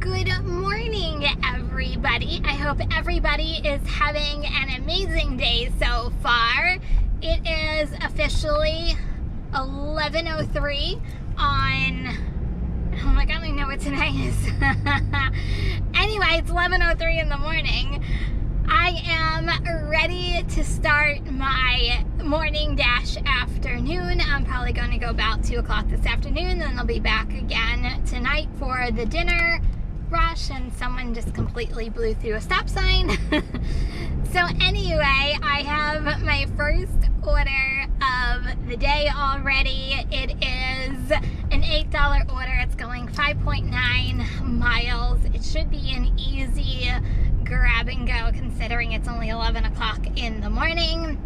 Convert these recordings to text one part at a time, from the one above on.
Good morning, everybody. I hope everybody is having an amazing day so far. It is officially 11:03 on, oh my god, I don't even know what tonight is. Anyway, it's 11:03 in the morning. I am ready to start my morning dash afternoon. I'm probably going to go about 2 o'clock this afternoon, then I'll be back again tonight for the dinner rush, and someone just completely blew through a stop sign. So anyway, I have my first order of the day already. It is an $8 order. It's going 5.9 miles. It should be an easy grab and go considering it's only 11 o'clock in the morning.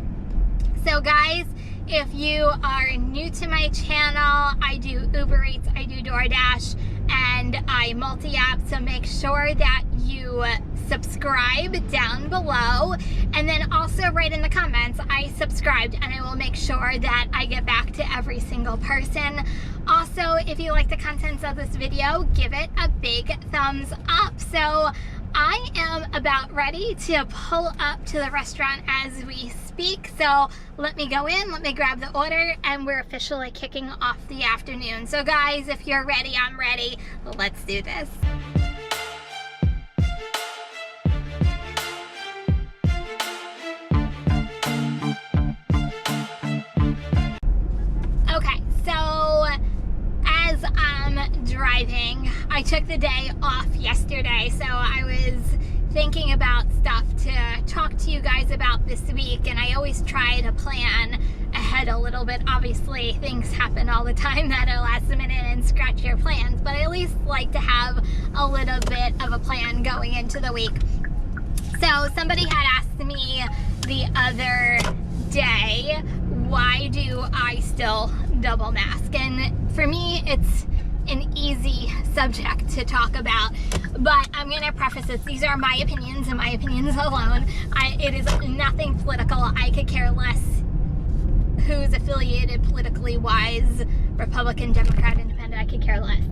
So guys, if you are new to my channel, I do Uber Eats, I do DoorDash, and I multi-app, so make sure that you subscribe down below, and then also write in the comments, I subscribed, and I will make sure that I get back to every single person. Also, if you like the contents of this video, give it a big thumbs up. So I am about ready to pull up to the restaurant as we speak. So let me go in, let me grab the order, and we're officially kicking off the afternoon. So guys, if you're ready, I'm ready. Let's do this. Okay, so as I'm driving, I took the day off yesterday, so I was thinking about stuff to talk to you guys about this week, and I always try to plan ahead a little bit. Obviously, things happen all the time that are last minute and scratch your plans, but I at least like to have a little bit of a plan going into the week. So somebody had asked me the other day, why do I still double mask? And for me, it's an easy subject to talk about, but I'm going to preface this. These are my opinions and my opinions alone. It is nothing political. I could care less who's affiliated politically wise, Republican, Democrat, Independent. I could care less.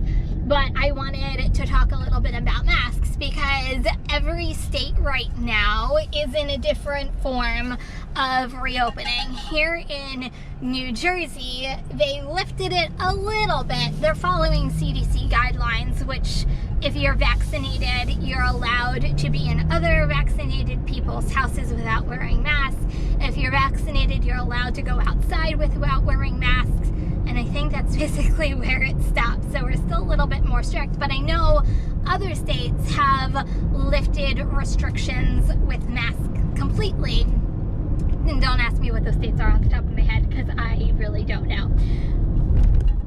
But I wanted to talk a little bit about masks because every state right now is in a different form of reopening. Here in New Jersey, they lifted it a little bit. They're following CDC guidelines, which if you're vaccinated, you're allowed to be in other vaccinated people's houses without wearing masks. If you're vaccinated, you're allowed to go outside without wearing masks. And I think that's basically where it stops. So we're still a little bit more strict, but I know other states have lifted restrictions with masks completely. And don't ask me what those states are on the top of my head because I really don't know.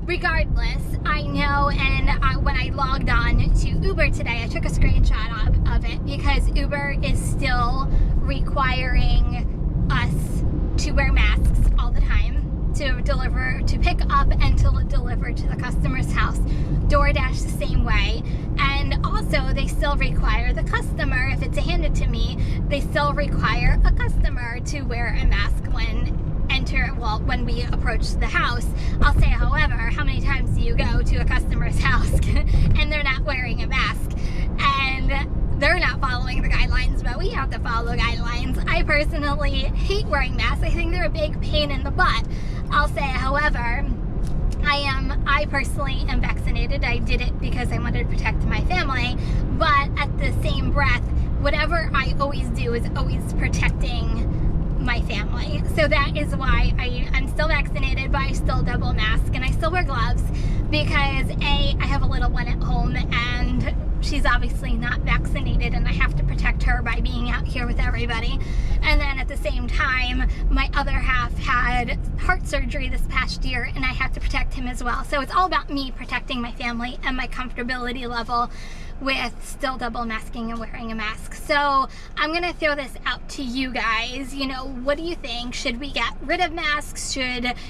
Regardless, I know, and when I logged on to Uber today, I took a screenshot of it because Uber is still requiring us to wear masks all the time, to pick up and to deliver to the customer's house. DoorDash the same way. And also they still require the customer, if it's handed to me, they still require a customer to wear a mask when we approach the house. I'll say, however, how many times do you go to a customer's house and they're not wearing a mask? And they're not following the guidelines, but we have to follow the guidelines. I personally hate wearing masks. I think they're a big pain in the butt. I'll say, however, I personally am vaccinated. I did it because I wanted to protect my family, but at the same breath, whatever I always do is always protecting my family. So that is why I'm still vaccinated, but I still double mask and I still wear gloves because I have a little one at home and she's obviously not vaccinated and I have to protect her by being out here with everybody. And then at the same time, my other half had heart surgery this past year and I have to protect him as well. So it's all about me protecting my family and my comfortability level with still double masking and wearing a mask. So I'm gonna throw this out to you guys. You know, what do you think? Should we get rid of masks?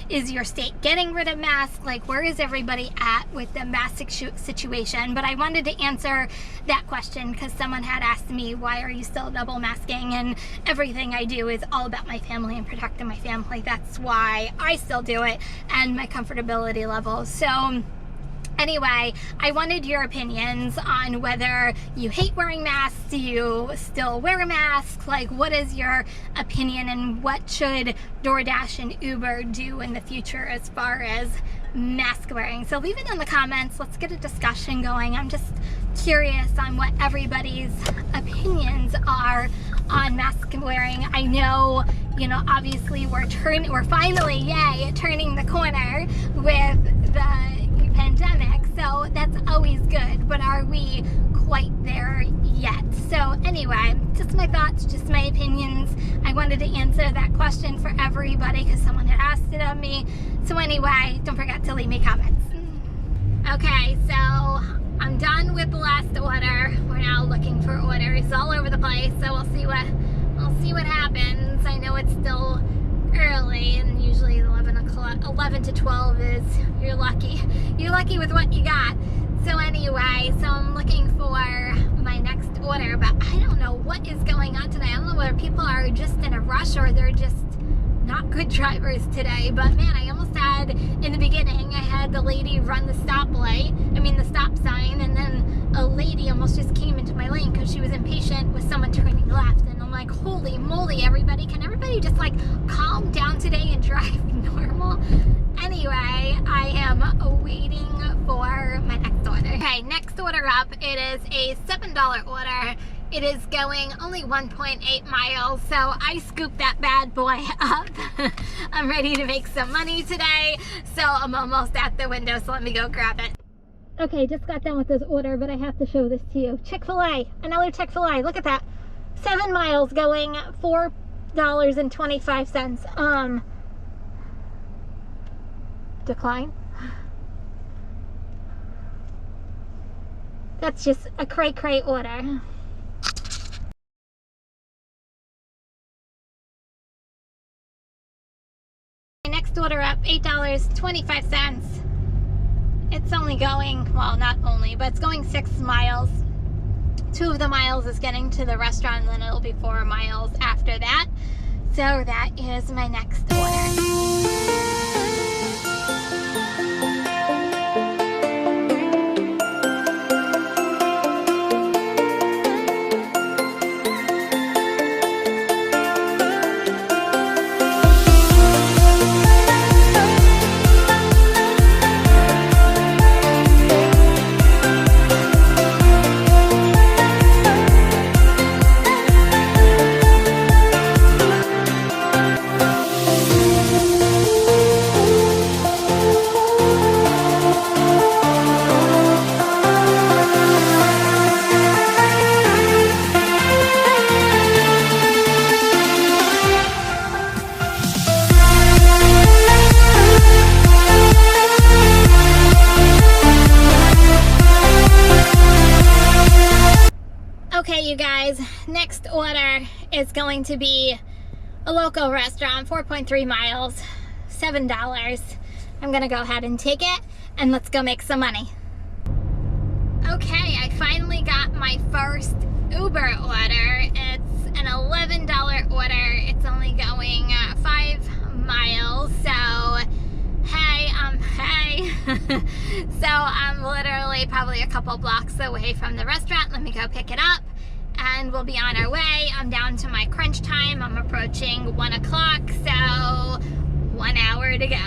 Is your state getting rid of masks? Like, where is everybody at with the mask situation? But I wanted to answer that question because someone had asked me, why are you still double masking? And everything I do is all about my family and protecting my family. That's why I still do it and my comfortability level. So Anyway, I wanted your opinions on whether you hate wearing masks, do you still wear a mask? Like, what is your opinion, and what should DoorDash and Uber do in the future as far as mask wearing? So leave it in the comments. Let's get a discussion going. I'm just curious on what everybody's opinions are on mask wearing. I know, you know, obviously we're finally, yay, turning the corner with the pandemic, so that's always good, but are we quite there yet? So anyway, just my thoughts, just my opinions. I wanted to answer that question for everybody because someone had asked it of me. So anyway, don't forget to leave me comments. Okay, so I'm done with the last order. We're now looking for orders all over the place, so we'll see what happens. I know it's still early, and usually 11 to 12 is you're lucky with what you got. So anyway, so I'm looking for my next order, but I don't know what is going on today. I don't know whether people are just in a rush or they're just not good drivers today. But man, I almost had, in the beginning, I had the lady run the stop sign, and then a lady almost just came into my lane because she was impatient with someone turning left. And I'm like, holy moly, everybody, can everybody just like calm down today and drive normal? Anyway, I am waiting for my next order. Okay, next order up, it is a $7 order. It is going only 1.8 miles, so I scooped that bad boy up. I'm ready to make some money today, so I'm almost at the window, so let me go grab it. Okay, just got done with this order, but I have to show this to you. Chick-fil-A, another Chick-fil-A, look at that. 7 miles going $4.25. Decline. That's just a cray order. Next order up, $8.25. It's only going, well, not only, but it's going 6 miles. 2 of the miles is getting to the restaurant, and then it'll be 4 miles after that. So that is my next order. Okay, you guys, next order is going to be a local restaurant, 4.3 miles, $7. I'm gonna go ahead and take it, and let's go make some money. Okay, I finally got my first Uber order. It's an $11 order. It's only going 5 miles, so hey. So I'm literally probably a couple blocks away from the restaurant. Let me go pick it up, and we'll be on our way. I'm down to my crunch time. I'm approaching 1 o'clock, so 1 hour to go.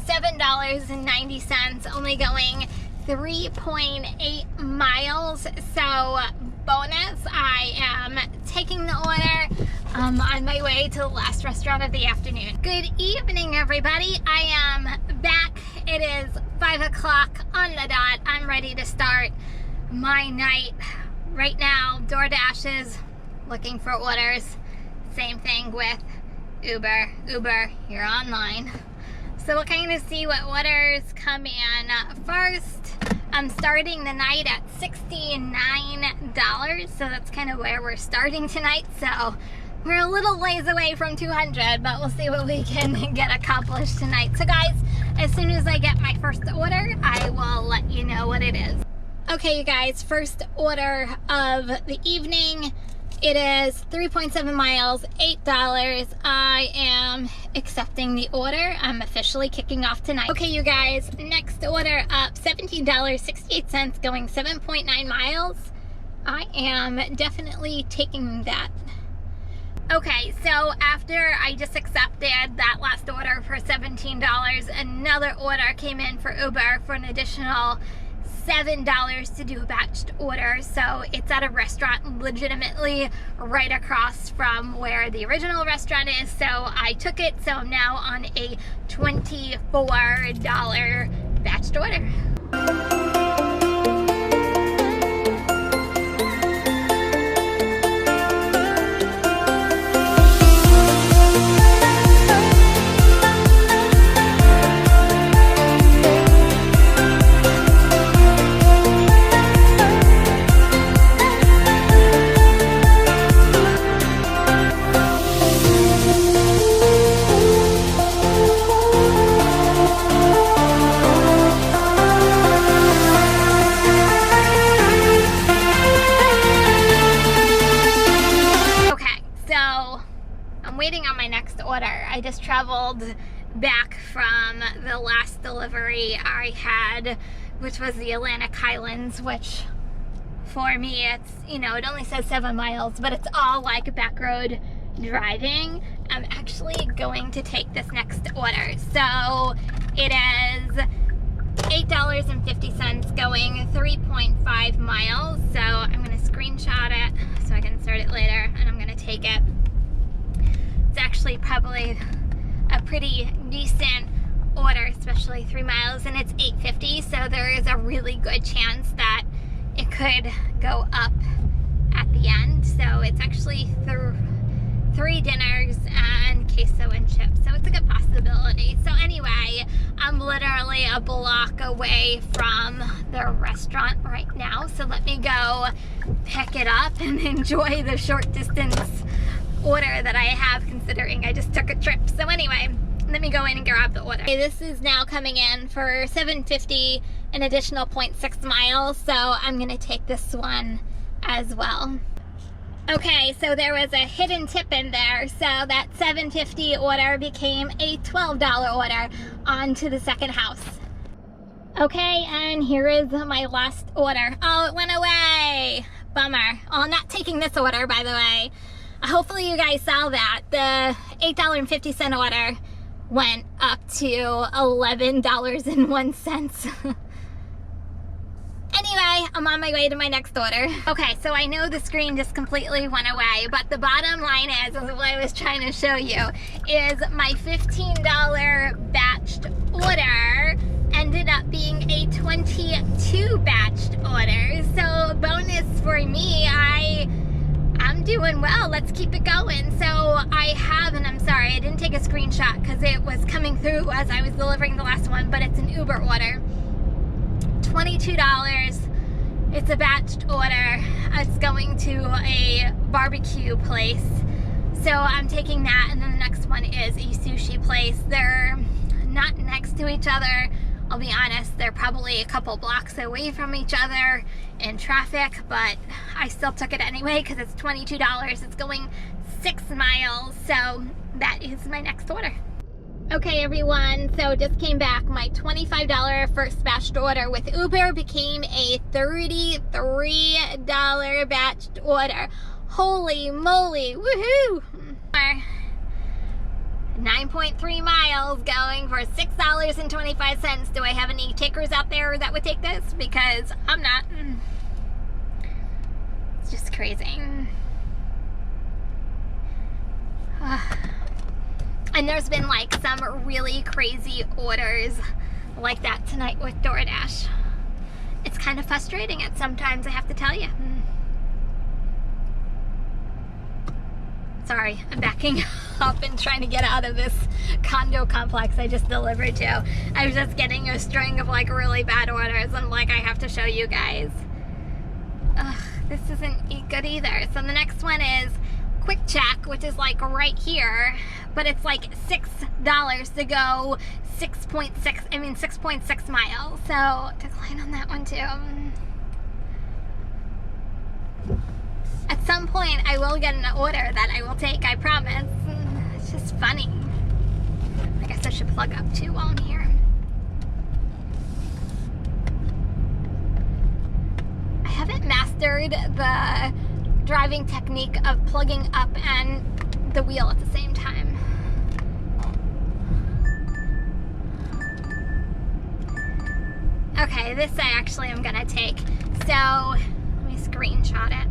$7.90, only going 3.8 miles. So bonus, I am taking the order On my way to the last restaurant of the afternoon. Good evening, everybody. I am back. It is 5 o'clock on the dot. I'm ready to start my night. Right now, DoorDash is looking for orders. Same thing with Uber. Uber, you're online. So we'll kind of see what orders come in. First, I'm starting the night at $69, so that's kind of where we're starting tonight. So we're a little ways away from 200, but we'll see what we can get accomplished tonight. So guys, as soon as I get my first order, I will let you know what it is. Okay, you guys, first order of the evening. It is 3.7 miles, $8. I am accepting the order. I'm officially kicking off tonight. Okay, you guys, next order up, $17.68, going 7.9 miles. I am definitely taking that. Okay, so after I just accepted that last order for $17, another order came in for Uber for an additional $7 to do a batched order. So it's at a restaurant legitimately right across from where the original restaurant is. So I took it, so I'm now on a $24 batched order. I just traveled back from the last delivery I had, which was the Atlantic Highlands, which for me, it's, you know, it only says 7 miles, but it's all like back road driving. I'm actually going to take this next order. So it is $8.50 going 3.5 miles. So I'm going to screenshot it so I can insert it later, and I'm going to take it. It's actually probably a pretty decent order, especially 3 miles, and it's $8.50, so there is a really good chance that it could go up at the end. So it's actually 3 dinners and queso and chips, so it's a good possibility. So anyway, I'm literally a block away from the restaurant right now, so let me go pick it up and enjoy the short distance order that I have, considering I just took a trip. So anyway, let me go in and grab the order. Okay, this is now coming in for $7.50, an additional 0.6 miles, so I'm gonna take this one as well. Okay, so there was a hidden tip in there, so that $7.50 order became a $12 order on to the second house. Okay, and here is my last order. Oh, it went away. Bummer. Oh, I'm not taking this order, by the way. Hopefully you guys saw that. The $8.50 order went up to $11.01. Anyway, I'm on my way to my next order. Okay, so I know the screen just completely went away, but the bottom line is what I was trying to show you, is my $15 batched order ended up being a 22 batched order. So bonus for me, I'm doing well. Let's keep it going. So I have, and I'm sorry, I didn't take a screenshot because it was coming through as I was delivering the last one, but it's an Uber order. $22. It's a batched order. It's going to a barbecue place. So I'm taking that, and then the next one is a sushi place. They're not next to each other. I'll be honest, they're probably a couple blocks away from each other in traffic, but I still took it anyway because it's $22. It's going 6 miles, so that is my next order. Okay, everyone, so just came back. My $25 first batched order with Uber became a $33 batched order. Holy moly, woohoo! 9.3 miles going for $6.25. Do I have any takers out there that would take this? Because I'm not. It's just crazy. And there's been like some really crazy orders like that tonight with DoorDash. It's kind of frustrating at sometimes, I have to tell you. Sorry, I'm backing up and trying to get out of this condo complex I just delivered to. I was just getting a string of like really bad orders and like I have to show you guys. Ugh, this isn't good either. So the next one is Quick Check, which is like right here, but it's like $6 to go 6.6 miles. So decline on that one too. At some point I will get an order that I will take, I promise. It's just funny. I guess I should plug up too while I'm here. I haven't mastered the driving technique of plugging up and the wheel at the same time. Okay, this I actually am gonna take. So let me screenshot it.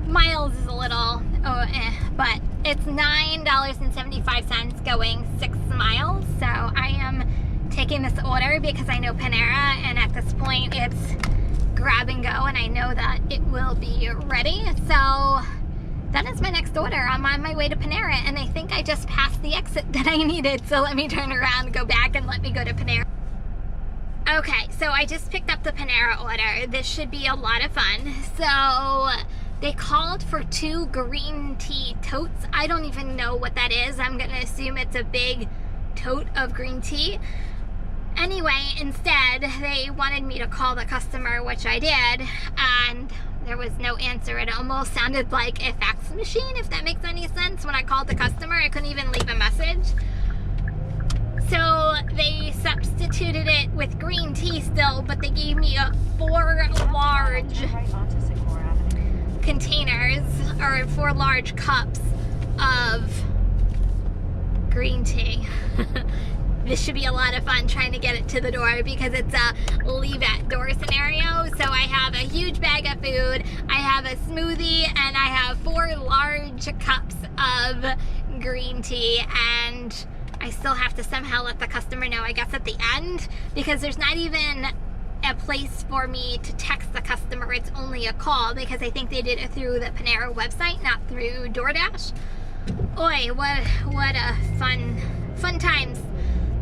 Miles is a little, but it's $9.75 going 6 miles. So I am taking this order because I know Panera, and at this point it's grab and go, and I know that it will be ready. So that is my next order. I'm on my way to Panera, and I think I just passed the exit that I needed. So let me turn around, go back, and let me go to Panera. Okay, so I just picked up the Panera order. This should be a lot of fun. So they called for 2 green tea totes. I don't even know what that is. I'm gonna assume it's a big tote of green tea. Anyway, instead, they wanted me to call the customer, which I did, and there was no answer. It almost sounded like a fax machine, if that makes any sense. When I called the customer, I couldn't even leave a message. So they substituted it with green tea still, but they gave me 4 large containers, or 4 large cups of green tea. This should be a lot of fun trying to get it to the door because it's a leave at door scenario. So I have a huge bag of food, I have a smoothie, and I have 4 large cups of green tea, and I still have to somehow let the customer know, I guess at the end, because there's not even a place for me to text the customer. It's only a call because I think they did it through the Panera website, not through DoorDash. Oi, what a fun times.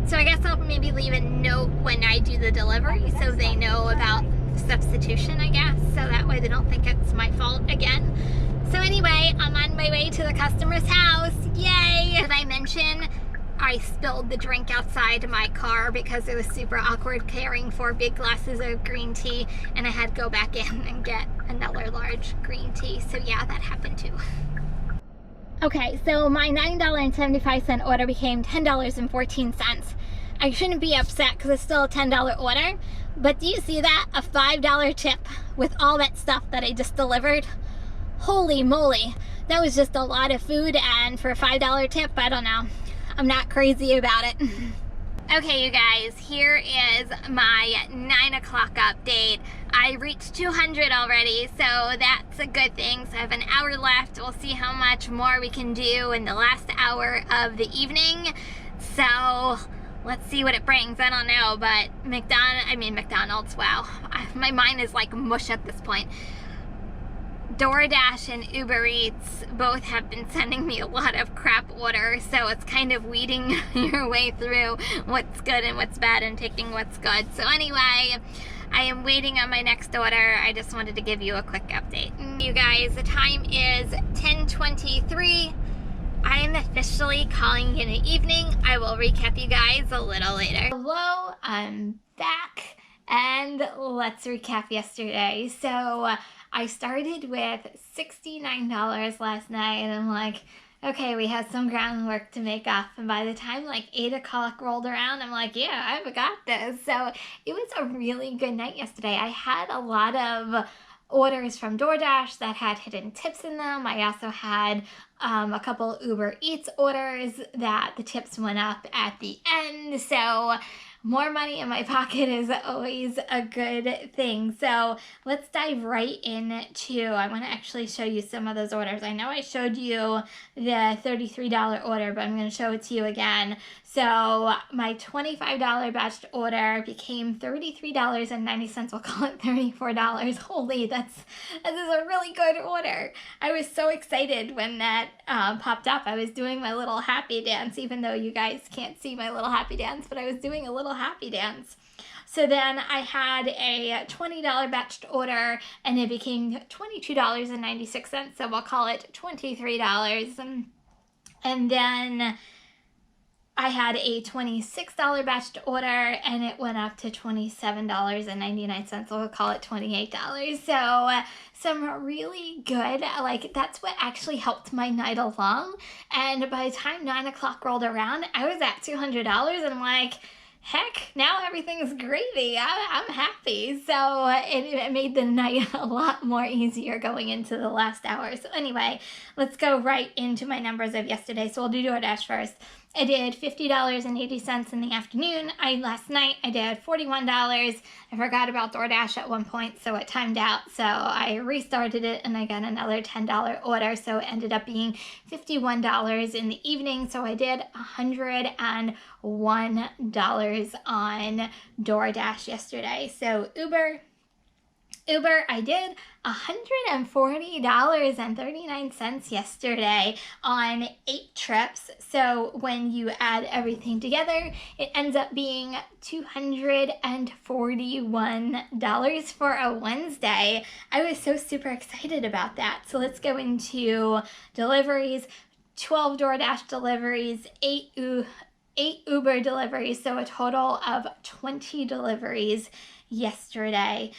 So I guess I'll maybe leave a note when I do the delivery so they know about substitution, I guess, so that way they don't think it's my fault again. So anyway, I'm on my way to the customer's house. Yay! Did I mention I spilled the drink outside my car because it was super awkward carrying 4 big glasses of green tea, and I had to go back in and get another large green tea. So yeah, that happened too. Okay, so my $9.75 order became $10.14. I shouldn't be upset because it's still a $10 order, but do you see that? A $5 tip with all that stuff that I just delivered? Holy moly, that was just a lot of food, and for a $5 tip, I don't know. I'm not crazy about it. Okay, you guys, here is my 9 o'clock update. I reached 200 already, so that's a good thing. So I have an hour left. We'll see how much more we can do in the last hour of the evening. So let's see what it brings. I don't know, but McDonald's, wow. My mind is like mush at this point. DoorDash and Uber Eats both have been sending me a lot of crap orders, so it's kind of weeding your way through what's good and what's bad and taking what's good. So anyway, I am waiting on my next order. I just wanted to give you a quick update. You guys, the time is 10:23. I am officially calling it an evening. I will recap you guys a little later. Hello, I'm back, and let's recap yesterday. So I started with $69 last night, and I'm like, okay, we have some groundwork to make up. And by the time like 8 o'clock rolled around, I'm like, yeah, I've got this. So it was a really good night yesterday. I had a lot of orders from DoorDash that had hidden tips in them. I also had a couple Uber Eats orders that the tips went up at the end. So more money in my pocket is always a good thing. So let's dive right into, I want to actually show you some of those orders. I know I showed you the $33 order, but I'm going to show it to you again. So my $25 batched order became $33.90. We'll call it $34. Holy, this is a really good order. I was so excited when that popped up. I was doing my little happy dance, even though you guys can't see my little happy dance, but I was doing a little happy dance. So then I had a $20 batched order and it became $22.96. So we'll call it $23. And then I had a $26 batched order and it went up to $27.99. So we'll call it $28. So some really good, like that's what actually helped my night along. And by the time 9 o'clock rolled around, I was at $200 and I'm like, heck, now everything's gravy. I'm happy. So it made the night a lot more easier going into the last hour. So anyway, let's go right into my numbers of yesterday. So we'll do DoorDash first. I did $50.80 in the afternoon. Last night I did $41. I forgot about DoorDash at one point, so it timed out. So I restarted it and I got another $10 order. So it ended up being $51 in the evening. So I did $101 on DoorDash yesterday. So Uber, I did $140.39 yesterday on 8 trips. So when you add everything together, it ends up being $241 for a Wednesday. I was so super excited about that. So let's go into deliveries. 12 DoorDash deliveries, 8 Uber deliveries, so a total of 20 deliveries yesterday.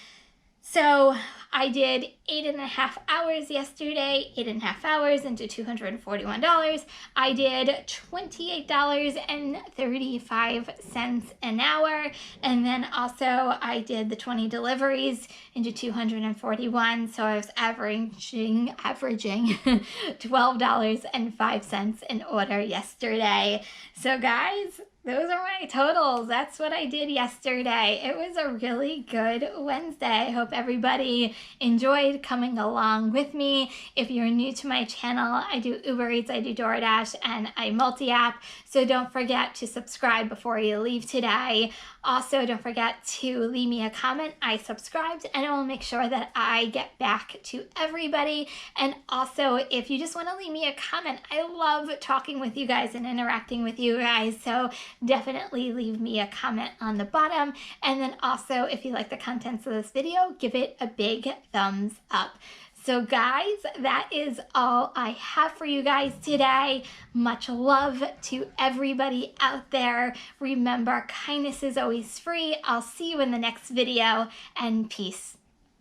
So I did 8.5 hours yesterday, 8.5 hours into $241. I did $28.35 an hour. And then also I did the 20 deliveries into $241. So I was averaging $12.05 an order yesterday. So guys, those are my totals. That's what I did yesterday. It was a really good Wednesday. I hope everybody enjoyed coming along with me. If you're new to my channel, I do Uber Eats, I do DoorDash, and I multi-app. So don't forget to subscribe before you leave today. Also, don't forget to leave me a comment. I subscribed and I will make sure that I get back to everybody. And also, if you just want to leave me a comment, I love talking with you guys and interacting with you guys. So definitely leave me a comment on the bottom. And then also, if you like the contents of this video, give it a big thumbs up. So guys, that is all I have for you guys today. Much love to everybody out there. Remember, kindness is always free. I'll see you in the next video, and peace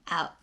out.